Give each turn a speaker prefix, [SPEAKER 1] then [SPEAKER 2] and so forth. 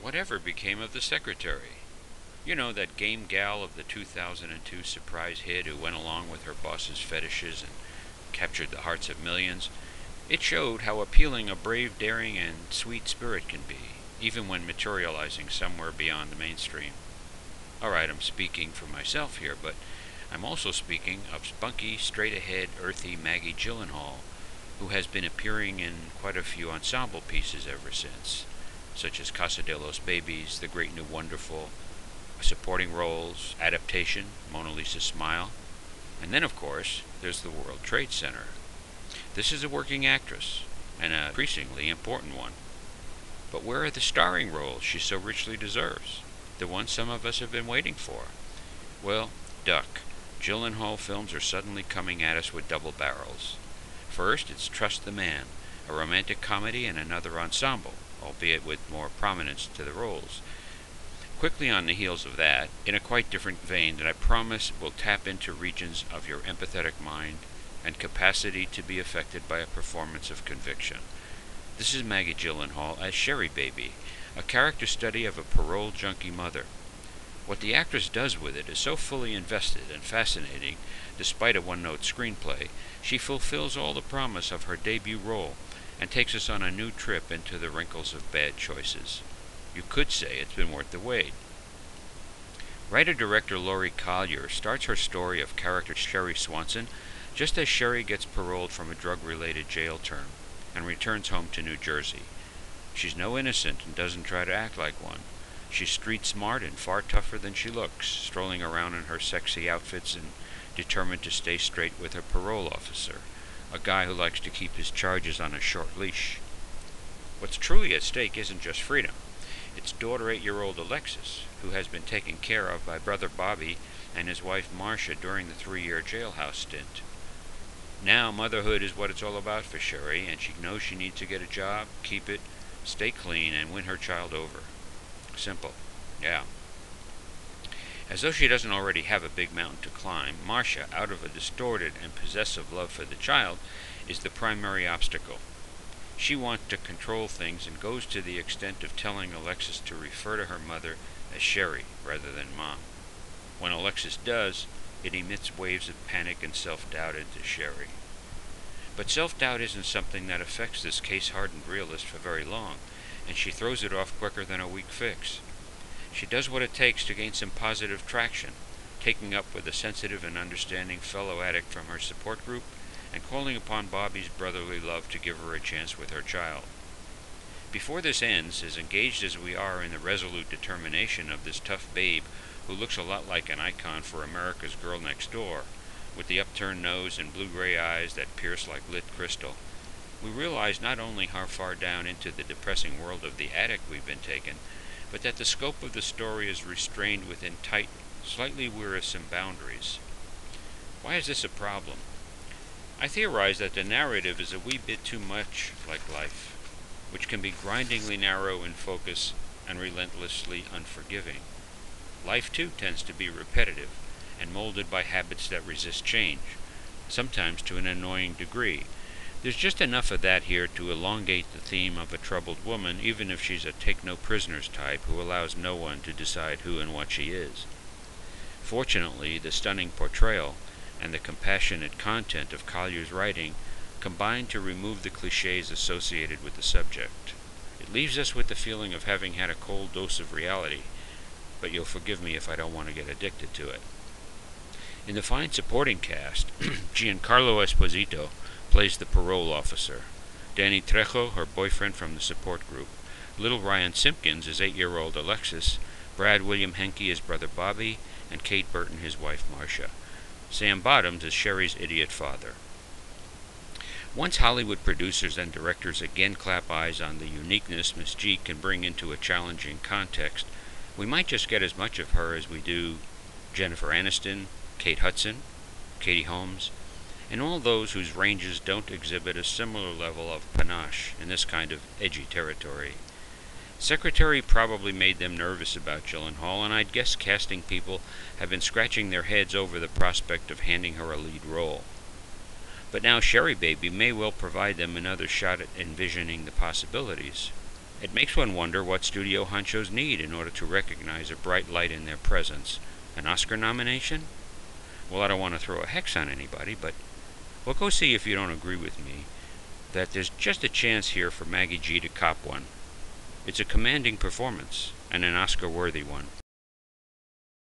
[SPEAKER 1] whatever became of the secretary? You know, that game gal of the 2002 surprise hit who went along with her boss's fetishes and captured the hearts of millions. It showed how appealing a brave, daring, and sweet spirit can be, even when materializing somewhere beyond the mainstream. Alright, I'm speaking for myself here, but I'm also speaking of spunky, straight-ahead, earthy Maggie Gyllenhaal, who has been appearing in quite a few ensemble pieces ever since, such as Casa de los Babies, The Great New Wonderful, supporting roles, Adaptation, Mona Lisa's Smile, and then, of course, there's the World Trade Center. This is a working actress, and a increasingly important one. But where are the starring roles she so richly deserves? The ones some of us have been waiting for? Well, duck. Gyllenhaal films are suddenly coming at us with double barrels. First, it's Trust the Man, a romantic comedy and another ensemble, albeit with more prominence to the roles. Quickly on the heels of that, in a quite different vein that I promise will tap into regions of your empathetic mind and capacity to be affected by a performance of conviction. This is Maggie Gyllenhaal as Sherrybaby, a character study of a parole junkie mother. What the actress does with it is so fully invested and fascinating, despite a one-note screenplay. She fulfills all the promise of her debut role and takes us on a new trip into the wrinkles of bad choices. You could say it's been worth the wait. Writer-director Laurie Collier starts her story of character Sherry Swanson just as Sherry gets paroled from a drug-related jail term and returns home to New Jersey. She's no innocent and doesn't try to act like one. She's street-smart and far tougher than she looks, strolling around in her sexy outfits and determined to stay straight with her parole officer, a guy who likes to keep his charges on a short leash. What's truly at stake isn't just freedom. It's daughter 8-year-old Alexis, who has been taken care of by brother Bobby and his wife Marcia during the 3-year jailhouse stint. Now motherhood is what it's all about for Sherry, and she knows she needs to get a job, keep it, stay clean, and win her child over. Simple. Yeah. As though she doesn't already have a big mountain to climb, Marcia, out of a distorted and possessive love for the child, is the primary obstacle. She wants to control things and goes to the extent of telling Alexis to refer to her mother as Sherry rather than Mom. When Alexis does, it emits waves of panic and self-doubt into Sherry. But self-doubt isn't something that affects this case-hardened realist for very long, and she throws it off quicker than a weak fix. She does what it takes to gain some positive traction, taking up with a sensitive and understanding fellow addict from her support group, and calling upon Bobby's brotherly love to give her a chance with her child. Before this ends, as engaged as we are in the resolute determination of this tough babe who looks a lot like an icon for America's girl next door, with the upturned nose and blue-gray eyes that pierce like lit crystal, we realize not only how far down into the depressing world of the addict we've been taken, but that the scope of the story is restrained within tight, slightly wearisome boundaries. Why is this a problem? I theorize that the narrative is a wee bit too much like life, which can be grindingly narrow in focus and relentlessly unforgiving. Life, too, tends to be repetitive and molded by habits that resist change, sometimes to an annoying degree. There's just enough of that here to elongate the theme of a troubled woman, even if she's a take-no-prisoners type who allows no one to decide who and what she is. Fortunately, the stunning portrayal and the compassionate content of Collier's writing combine to remove the cliches associated with the subject. It leaves us with the feeling of having had a cold dose of reality, but you'll forgive me if I don't want to get addicted to it. In the fine supporting cast, Giancarlo Esposito plays the parole officer, Danny Trejo, her boyfriend from the support group, little Ryan Simpkins is 8-year-old Alexis, Brad William Henke is brother Bobby, and Kate Burton his wife Marcia. Sam Bottoms is Sherry's idiot father. Once Hollywood producers and directors again clap eyes on the uniqueness Miss G can bring into a challenging context, we might just get as much of her as we do Jennifer Aniston, Kate Hudson, Katie Holmes, and all those whose ranges don't exhibit a similar level of panache in this kind of edgy territory. Secretary probably made them nervous about Gyllenhaal, and I'd guess casting people have been scratching their heads over the prospect of handing her a lead role. But now Sherrybaby may well provide them another shot at envisioning the possibilities. It makes one wonder what studio honchos need in order to recognize a bright light in their presence. An Oscar nomination? Well, I don't want to throw a hex on anybody, but well, go see if you don't agree with me that there's just a chance here for Maggie G to cop one. It's a commanding performance, and an Oscar-worthy one.